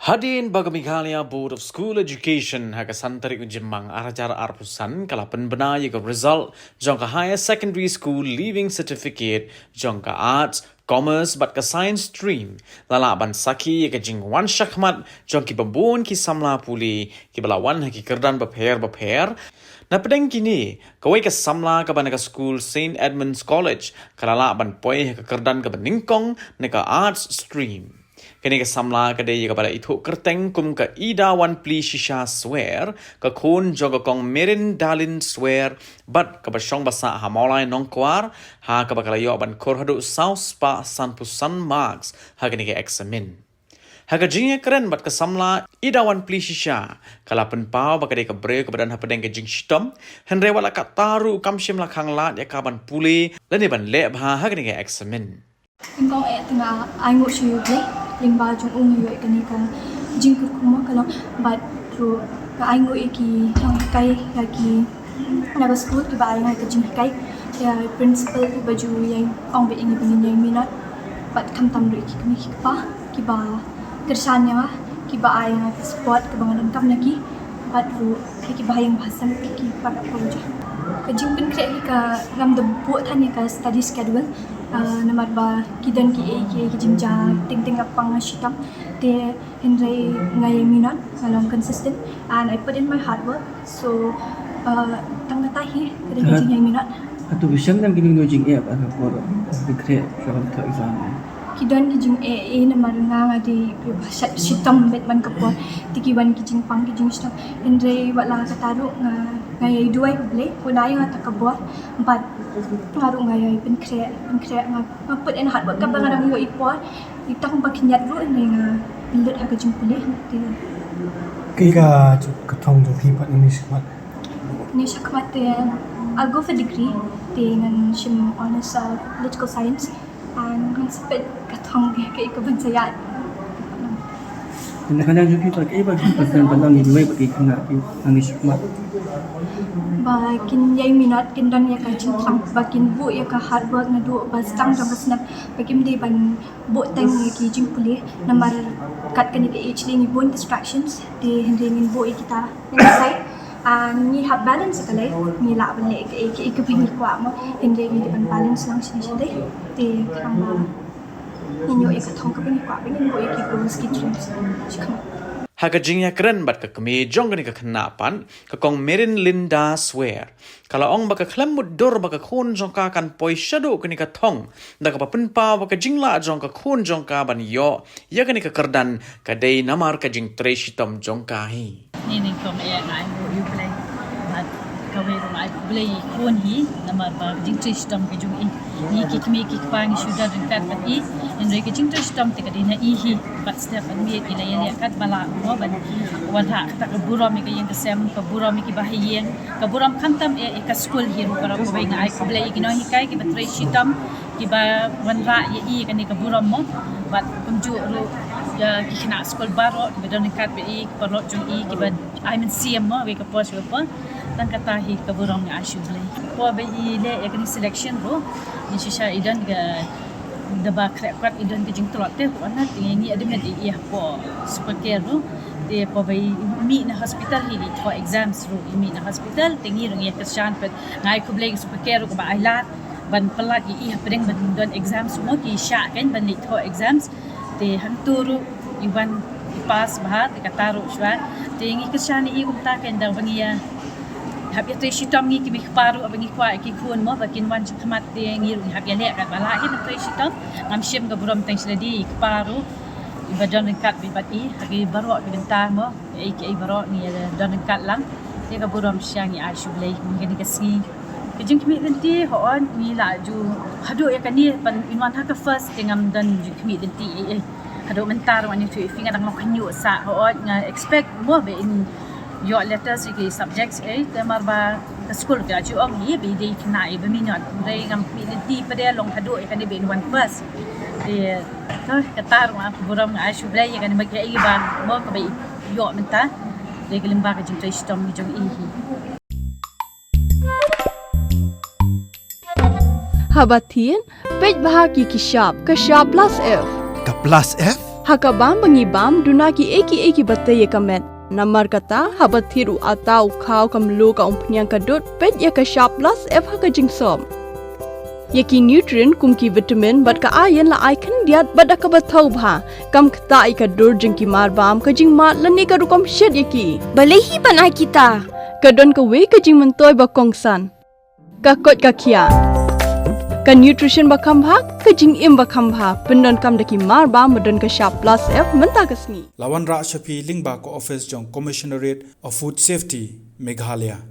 Hadin Bagamigalia Board of School Education haga santari ujimang arajar arpusan kalapan benaya ke result jangka higher secondary school leaving certificate jangka arts commerce bat ke science stream lala ban saki ke jing wan shakmat jangki babun ki samla puli ki balawan ki kerdan beper na pedeng kini kawai ke samla ke banaka school St Edmunds College kalala ban poi ke kerdan ke beningkong neka arts stream. Kini ke samla ke daya kepada itu kerteng kum ke Ida Wan Pli Shisha swear ke kun joga kong Merin Dalin swear bat ke basyong basa hamolai nongkwar ha ke bakal yo ban korhadu South Spa San Pusan Marks ha kini ke examin. Ha ke jingnya keren bat ke samla Ida Wan Pli Shisha kala penpau bakal dia ke bre ke badan ha pedeng ke jing shitom henre wala kat taru kamshim la khang lat ya kaban puli lani ban leb ha kini ke examin. Engkau tengah anggur syuyu boleh limba jung ungu yo ikani ka jingkur kuma kalau bat ru ka anggur iki yang kai lagi naga school ki ba ai ka jing kai ya principal ki baju yang ong be ingi pengin yang minat bat kam tam ru iki kami ki ba kersanya ki ba ai ka sport ke banganan kam lagi bat ru ki ba yang bahasa ki pada proja ka jing pen kre ka ram de bu than ka study schedule namar ba kidan ki jimja ting apang shitam te henry ngai minat along consistent and I put in my hard work so tang tahi kada jing minat atu bisang nam kini no jing app ana por dikre from to exam kidan ki jing namar nga di shitam bet man kapor tikiban ki jing pang ki jing shitam henry wala kataru ngai duai ble kunai nga takabor empat ngaru ngai pen kre nga put in hard work ka bangan yo ipor itang bakinyat ru ni nga bilut ha ka jing pule ti Kira katong do people in this what ni shakmat I'll go for degree dengan shim honors political science and sped katong ke ikabansayat kadang-kadang juga people ke ba pandang ni duai bagi kena ang ismat bakin yai minat kindan ya ka jingtang bakin bu ya ka hard work na do bastang jang snap bakim de ban bu tang ki jing puli namar kat kan ke age ni bun distractions de hendingin bu kita inside ni have balance kalai ni la ban le ke pini kwa mo hendingin ban balance lang sini sini de kang ba inyo ka thong ka pini kwa pini bu ki goals ki dreams shikam Haka jingya keren bat ke kemi jong gani ke kenapan ke kong Merin Linda swear kalau ong baka klemut dor baka kun jong ka kan poi shadow kani ka thong da ka penpa baka jingla jong ka kun jong ka ban yo ya gani ke kerdan ka dei namar ka jing treshitom jong ka hi ni kong ngai you play but kawai mai play kun hi namar ba jing treshitom ke jong ni ki kemi ki pang sudah dekat kat i Henry ke jing treshitom te ka dina i hi but step and me ila ya kat bala mo ban wadha ta ka buram ke yang kesem ka buram ki bahiyeng ka buram khantam ka school hi ru para ko bai ngai ko blai ki no hi kai ki batre shitam ki ba wanra ya i ka ni ka buram mo but kumju ru ya ki kena school baro ki badon kat be i parlo jung i ki ba I mean CM mo we ka pos we pa tang kata hi ka buram ni ashu blai ko ba i le ya ka ni selection ro ni shisha idan ga daba krek idan ke jing tolak te ko na tingi ada med i po super care ro de po bai mi na hospital hi ni for exams ro mi na hospital tingi ro ya kashan pet ngai ko blai super care ko ba ailat ban pelat i pedeng ban don exams mo ki sha kan ban ni to exams de hanturu iban pass bahat de kataru shwa tingi kashan i umta kan da bangia hab ya shitom ngi ki mi paru abangi kwa ki kun mo bakin wan chakmat de ngi ru hab ya le ka bala hi na shitom ngam shim ga buram tang sladi ki paru ibadan kat bi bati hagi baro ki bentang mo ki baro ni dan kat lang de ga buram syang ni ashu blai ngi ni kasni ke jing ki mi denti ho on ni la ju hadu ya kani pan inwan ha ka first tengam dan ju ki mi denti hadu mentar wan ni tu finga dang lo kanyu sa ho on expect mo be in your letters ki subjects temar ba school ka ju ong hi be dei nai be minot dei ngam mi di pade long hadu kan be one first de to katar ma buram ashu blai kan magi ai ban mo ka be yo menta de kelimba ka jing tristom ni jong hi Habatin page bahagi ki shop ka shop plus F ka plus F Hakabam bangibam dunaki eki bataya kamet. Namar kata habat thiru atau kau kamlu ka umpnyang kadut pet ya ka sharp plus F haka jingsom. Yaki nutrient kumki vitamin bat ka ayan la aikan diat bada ka bathau bha kam kta ka dur jingki marbam ka jing mat lani ka rukom shed yaki. Balehi panai kita. Kadon ka we ka jing mentoy ba kongsan. Ka kot ka kia. Ka nutrition ba khambha ka jing im ba khambha pendon kam daki marbam madon ka sharp plus F menta kasni. Lawan Ra Shafi Lingba ko office jong Commissionerate of Food Safety Meghalaya.